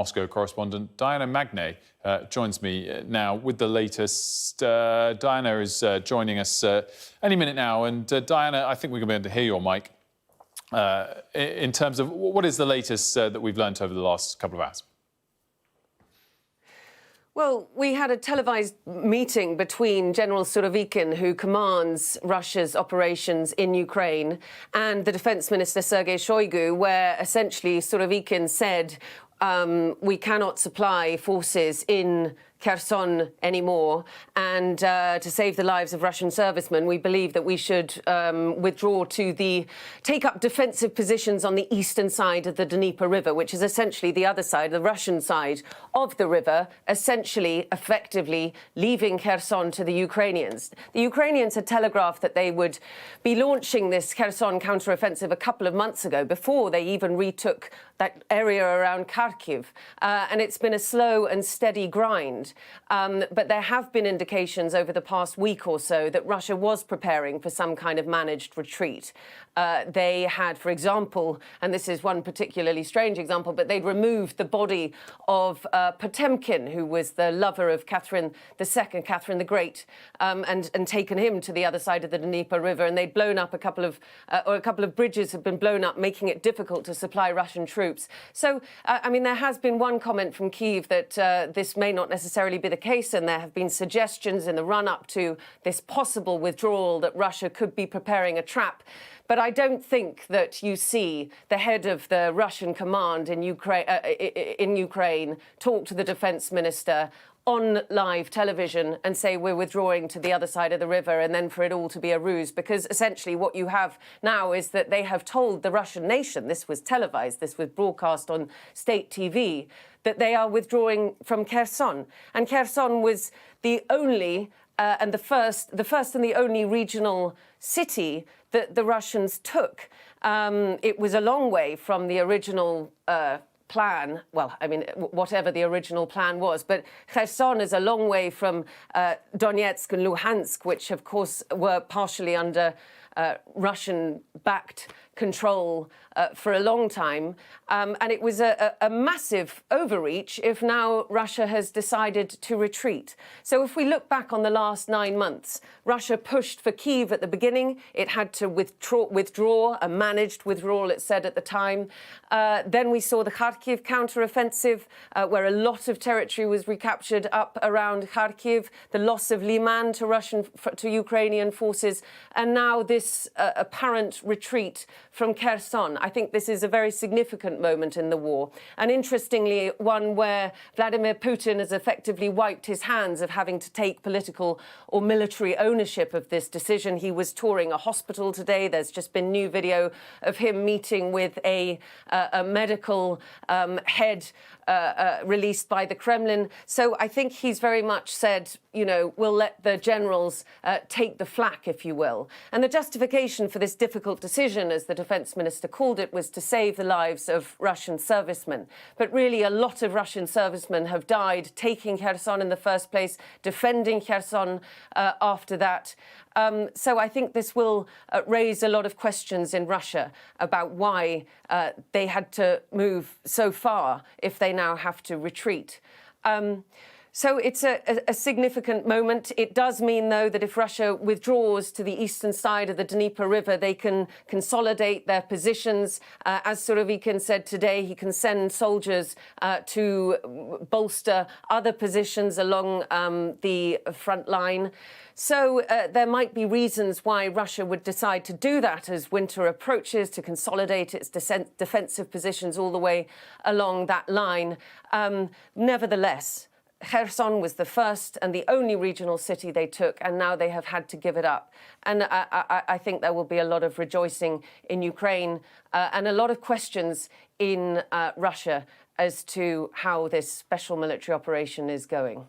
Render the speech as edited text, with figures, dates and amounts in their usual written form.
Moscow correspondent Diana Magne joins me now with the latest. Diana is joining us any minute now. And Diana, I think we're going to be able to hear your mic in terms of what is the latest that we've learnt over the last couple of hours. Well, we had a televised meeting between General Surovikin, who commands Russia's operations in Ukraine, and the Defence Minister Sergei Shoigu, where essentially Surovikin said, we cannot supply forces in Kherson anymore, and to save the lives of Russian servicemen, we believe that we should withdraw to take up defensive positions on the eastern side of the Dnieper River, which is essentially the other side, the Russian side of the river, essentially, effectively leaving Kherson to the Ukrainians. The Ukrainians had telegraphed that they would be launching this Kherson counteroffensive a couple of months ago, before they even retook that area around Kharkiv, and it's been a slow and steady grind. But there have been indications over the past week or so that Russia was preparing for some kind of managed retreat. They had, for example, and this is one particularly strange example, but they'd removed the body of Potemkin, who was the lover of Catherine II, Catherine the Great, and taken him to the other side of the Dnieper River. And they'd blown up a couple of bridges have been blown up, making it difficult to supply Russian troops. So, I mean, there has been one comment from Kyiv that this may not necessarily be the case, and there have been suggestions in the run-up to this possible withdrawal that Russia could be preparing a trap. But I don't think that you see the head of the Russian command in Ukraine talk to the defense minister on live television and say we're withdrawing to the other side of the river, and then for it all to be a ruse, because essentially what you have now is that they have told the Russian nation, this was televised, this was broadcast on state TV, that they are withdrawing from Kherson. And Kherson was the only and the first and the only regional city that the Russians took. It was a long way from the original plan. Well, I mean, whatever the original plan was. But Kherson is a long way from Donetsk and Luhansk, which, of course, were partially under Russian-backed control for a long time. And it was a massive overreach if now Russia has decided to retreat. So if we look back on the last 9 months, Russia pushed for Kyiv at the beginning. It had to withdraw, a managed withdrawal, it said at the time. Then we saw the Kharkiv counteroffensive, where a lot of territory was recaptured up around Kharkiv, the loss of Liman to Ukrainian forces, and now this apparent retreat from Kherson. I think this is a very significant moment in the war. And interestingly, one where Vladimir Putin has effectively wiped his hands of having to take political or military ownership of this decision. He was touring a hospital today. There's just been new video of him meeting with a medical head released by the Kremlin. So I think he's very much said, you know, we'll let the generals take the flak, if you will. And the justification for this difficult decision, as the defense minister called it, was to save the lives of Russian servicemen. But really, a lot of Russian servicemen have died taking Kherson in the first place, defending Kherson after that. So I think this will raise a lot of questions in Russia about why they had to move so far if they now have to retreat. So it's a significant moment. It does mean, though, that if Russia withdraws to the eastern side of the Dnieper River, they can consolidate their positions. As Surovikin said today, he can send soldiers to bolster other positions along the front line. So there might be reasons why Russia would decide to do that as winter approaches, to consolidate its defensive positions all the way along that line. Nevertheless, Kherson was the first and the only regional city they took, and now they have had to give it up. And I think there will be a lot of rejoicing in Ukraine and a lot of questions in Russia as to how this special military operation is going.